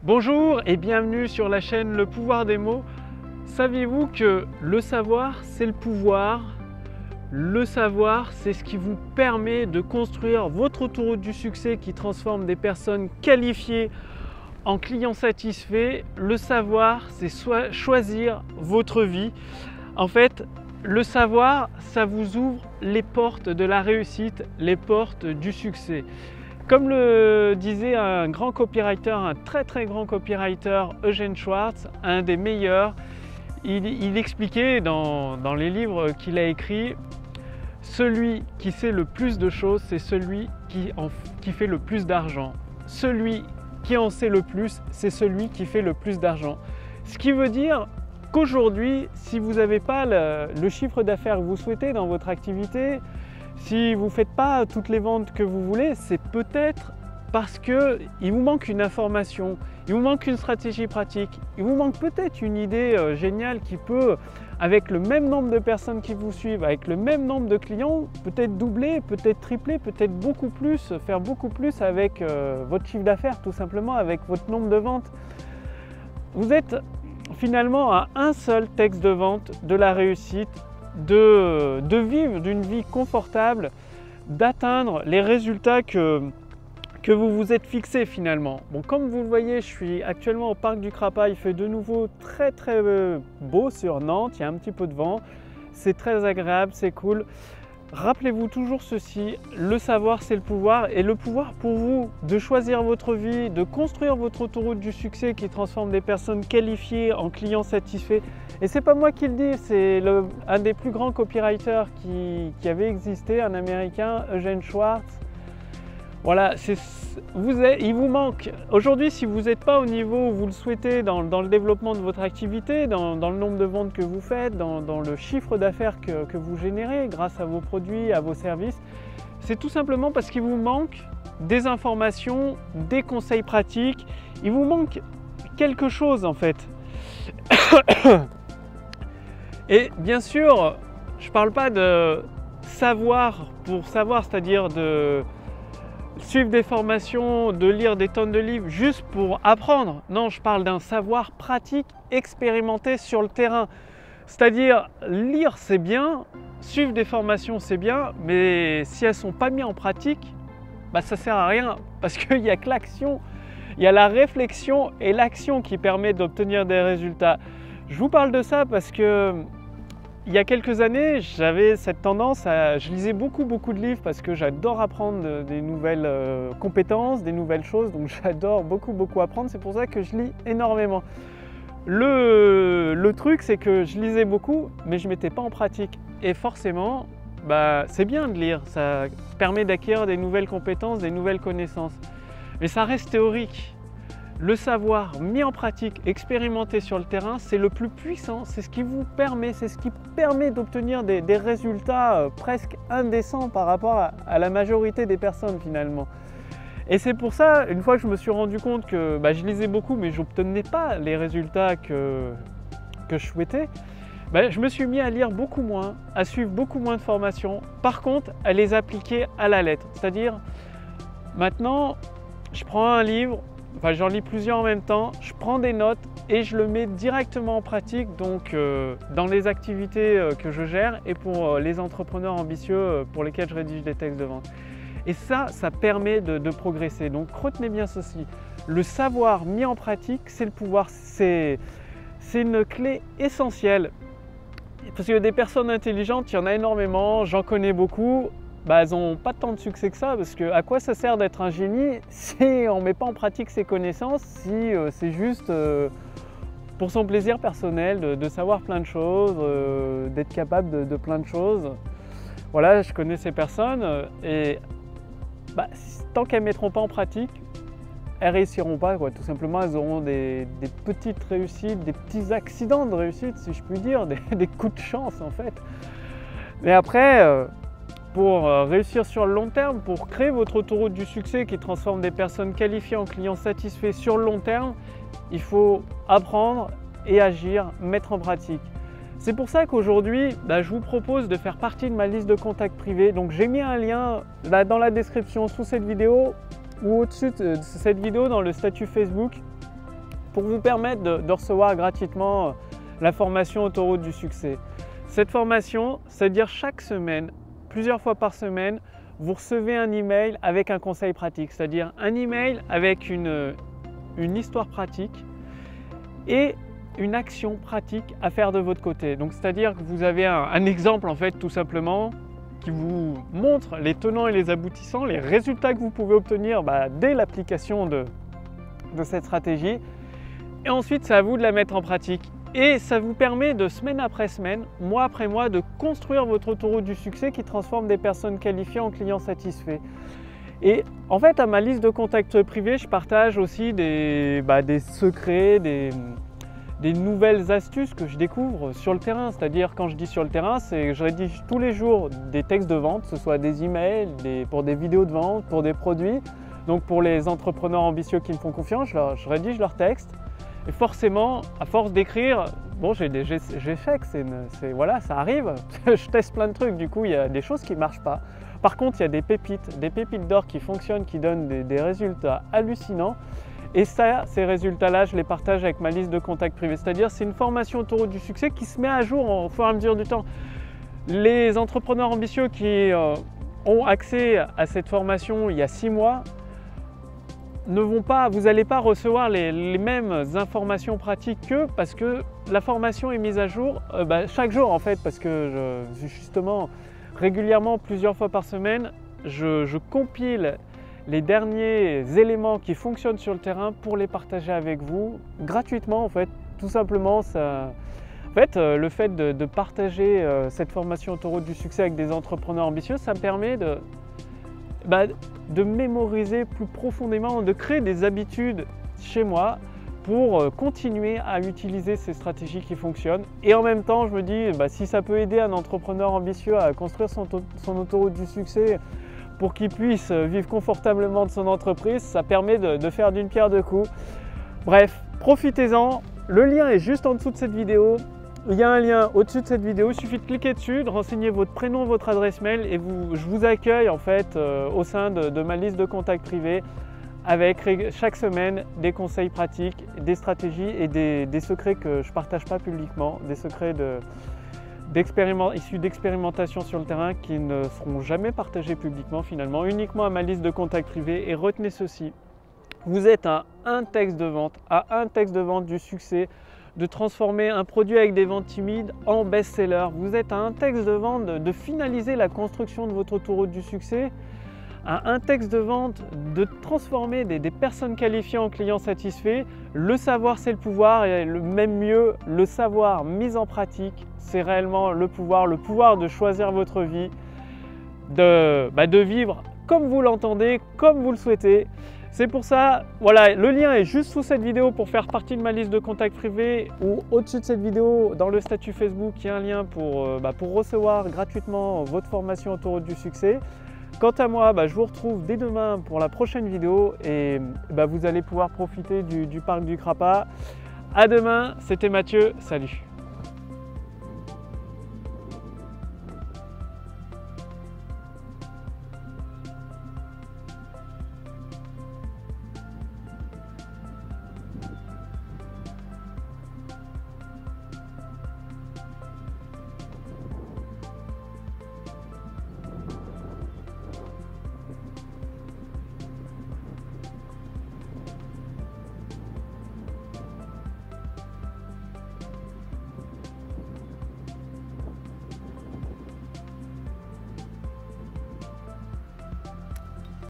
Bonjour et bienvenue sur la chaîne Le Pouvoir des mots. Saviez-vous que le savoir, c'est le pouvoir? Le savoir, c'est ce qui vous permet de construire votre autoroute du succès qui transforme des personnes qualifiées en clients satisfaits. Le savoir, c'est choisir votre vie. En fait, le savoir, ça vous ouvre les portes de la réussite, les portes du succès. Comme le disait un grand copywriter, un très grand copywriter, Eugene Schwartz, un des meilleurs, il expliquait dans les livres qu'il a écrits, celui qui sait le plus de choses, c'est celui qui fait le plus d'argent. Celui qui en sait le plus, c'est celui qui fait le plus d'argent. Ce qui veut dire qu'aujourd'hui, si vous n'avez pas le chiffre d'affaires que vous souhaitez dans votre activité, si vous ne faites pas toutes les ventes que vous voulez, c'est peut-être parce qu'il vous manque une information, il vous manque une stratégie pratique, il vous manque peut-être une idée géniale qui peut, avec le même nombre de personnes qui vous suivent, avec le même nombre de clients, peut-être doubler, peut-être tripler, peut-être beaucoup plus, faire beaucoup plus avec votre chiffre d'affaires, tout simplement avec votre nombre de ventes. Vous êtes finalement à un seul texte de vente de la réussite, de vivre d'une vie confortable, d'atteindre les résultats que vous vous êtes fixés finalement. Bon, comme vous le voyez, je suis actuellement au parc du Crapa, il fait de nouveau très beau sur Nantes, il y a un petit peu de vent, c'est très agréable, c'est cool. Rappelez-vous toujours ceci, le savoir c'est le pouvoir, et le pouvoir pour vous de choisir votre vie, de construire votre autoroute du succès qui transforme des personnes qualifiées en clients satisfaits. Et c'est pas moi qui le dis, c'est un des plus grands copywriters qui avait existé, un américain, Eugene Schwartz. Voilà, il vous manque. Aujourd'hui, si vous n'êtes pas au niveau où vous le souhaitez dans le développement de votre activité, dans le nombre de ventes que vous faites, dans le chiffre d'affaires que vous générez grâce à vos produits, à vos services, c'est tout simplement parce qu'il vous manque des informations, des conseils pratiques. Il vous manque quelque chose en fait. Et bien sûr, je ne parle pas de savoir pour savoir, c'est-à-dire de suivre des formations, de lire des tonnes de livres juste pour apprendre. Non, je parle d'un savoir pratique expérimenté sur le terrain. C'est-à-dire lire c'est bien, suivre des formations c'est bien, mais si elles ne sont pas mises en pratique, bah, ça ne sert à rien parce qu'il n'y a que l'action, il y a la réflexion et l'action qui permet d'obtenir des résultats. Je vous parle de ça parce que il y a quelques années, j'avais cette tendance je lisais beaucoup de livres parce que j'adore apprendre des nouvelles compétences, des nouvelles choses, donc j'adore beaucoup apprendre, c'est pour ça que je lis énormément. Le truc, c'est que je lisais beaucoup, mais je ne mettais pas en pratique. Et forcément, bah, c'est bien de lire, ça permet d'acquérir des nouvelles compétences, des nouvelles connaissances. Mais ça reste théorique. Le savoir mis en pratique, expérimenté sur le terrain, c'est le plus puissant, c'est ce qui vous permet, c'est ce qui permet d'obtenir des résultats presque indécents par rapport à la majorité des personnes finalement. Et c'est pour ça, une fois que je me suis rendu compte que bah, je lisais beaucoup mais je n'obtenais pas les résultats que je souhaitais, bah, je me suis mis à lire beaucoup moins, à suivre beaucoup moins de formations, par contre à les appliquer à la lettre. C'est-à-dire, maintenant, je prends un livre, enfin, j'en lis plusieurs en même temps, je prends des notes et je le mets directement en pratique donc, dans les activités que je gère et pour les entrepreneurs ambitieux pour lesquels je rédige des textes de vente. Et ça permet de progresser. Donc retenez bien ceci, le savoir mis en pratique, c'est le pouvoir, c'est une clé essentielle. Parce que des personnes intelligentes, il y en a énormément, j'en connais beaucoup. Bah, elles n'ont pas tant de succès que ça, parce que à quoi ça sert d'être un génie si on ne met pas en pratique ses connaissances, si c'est juste pour son plaisir personnel de savoir plein de choses, d'être capable de plein de choses. Voilà, je connais ces personnes et bah, tant qu'elles ne mettront pas en pratique, elles ne réussiront pas, quoi. Tout simplement, elles auront des petites réussites, des petits accidents de réussite, si je puis dire, des coups de chance en fait. Mais après, pour réussir sur le long terme, pour créer votre autoroute du succès qui transforme des personnes qualifiées en clients satisfaits sur le long terme, il faut apprendre et agir, mettre en pratique. C'est pour ça qu'aujourd'hui, je vous propose de faire partie de ma liste de contacts privés. Donc j'ai mis un lien là dans la description sous cette vidéo ou au-dessus de cette vidéo dans le statut Facebook. pour vous permettre de recevoir gratuitement la formation Autoroute du succès. Cette formation, c'est-à-dire chaque semaine, plusieurs fois par semaine, vous recevez un email avec un conseil pratique, c'est-à-dire un email avec une histoire pratique et une action pratique à faire de votre côté. Donc c'est-à-dire que vous avez un exemple en fait tout simplement qui vous montre les tenants et les aboutissants, les résultats que vous pouvez obtenir dès l'application de cette stratégie. Et ensuite c'est à vous de la mettre en pratique. Et ça vous permet de semaine après semaine, mois après mois, de construire votre autoroute du succès qui transforme des personnes qualifiées en clients satisfaits. Et en fait, à ma liste de contacts privés, je partage aussi des secrets, des nouvelles astuces que je découvre sur le terrain. C'est-à-dire, quand je dis sur le terrain, c'est que je rédige tous les jours des textes de vente, que ce soit des emails, pour des vidéos de vente, pour des produits. Donc pour les entrepreneurs ambitieux qui me font confiance, je rédige leurs textes. Et forcément, à force d'écrire, bon, j'ai des échecs, voilà, ça arrive. Je teste plein de trucs, du coup, il y a des choses qui ne marchent pas. Par contre, il y a des pépites d'or qui fonctionnent, qui donnent des résultats hallucinants. Et ça, ces résultats-là, je les partage avec ma liste de contacts privés. C'est-à-dire, c'est une formation Autoroute du succès qui se met à jour au fur et à mesure du temps. Les entrepreneurs ambitieux qui ont accès à cette formation il y a 6 mois, vous n'allez pas recevoir les mêmes informations pratiques qu'eux parce que la formation est mise à jour chaque jour en fait, parce que justement régulièrement, plusieurs fois par semaine, je compile les derniers éléments qui fonctionnent sur le terrain pour les partager avec vous gratuitement en fait, tout simplement. Le fait de partager cette formation Autoroute du succès avec des entrepreneurs ambitieux, ça me permet de mémoriser plus profondément, de créer des habitudes chez moi pour continuer à utiliser ces stratégies qui fonctionnent. Et en même temps, je me dis, si ça peut aider un entrepreneur ambitieux à construire son autoroute du succès pour qu'il puisse vivre confortablement de son entreprise, ça permet de faire d'une pierre deux coups. Bref, profitez-en. Le lien est juste en dessous de cette vidéo. Il y a un lien au-dessus de cette vidéo, il suffit de cliquer dessus, de renseigner votre prénom, votre adresse mail et je vous accueille en fait au sein de ma liste de contacts privés avec chaque semaine des conseils pratiques, des stratégies et des secrets que je ne partage pas publiquement, des secrets issus d'expérimentation sur le terrain qui ne seront jamais partagés publiquement finalement, uniquement à ma liste de contacts privés. Et retenez ceci, vous êtes à un texte de vente du succès, de transformer un produit avec des ventes timides en best-seller. Vous êtes à un texte de vente de finaliser la construction de votre autoroute du succès, à un texte de vente de transformer des personnes qualifiées en clients satisfaits. Le savoir, c'est le pouvoir, et même mieux, le savoir mis en pratique, c'est réellement le pouvoir de choisir votre vie, de vivre comme vous l'entendez, comme vous le souhaitez. C'est pour ça, voilà, le lien est juste sous cette vidéo pour faire partie de ma liste de contacts privés, ou au-dessus de cette vidéo, dans le statut Facebook, il y a un lien pour recevoir gratuitement votre formation Autoroute du succès. Quant à moi, je vous retrouve dès demain pour la prochaine vidéo et vous allez pouvoir profiter du parc du Crapa. À demain, c'était Mathieu, salut!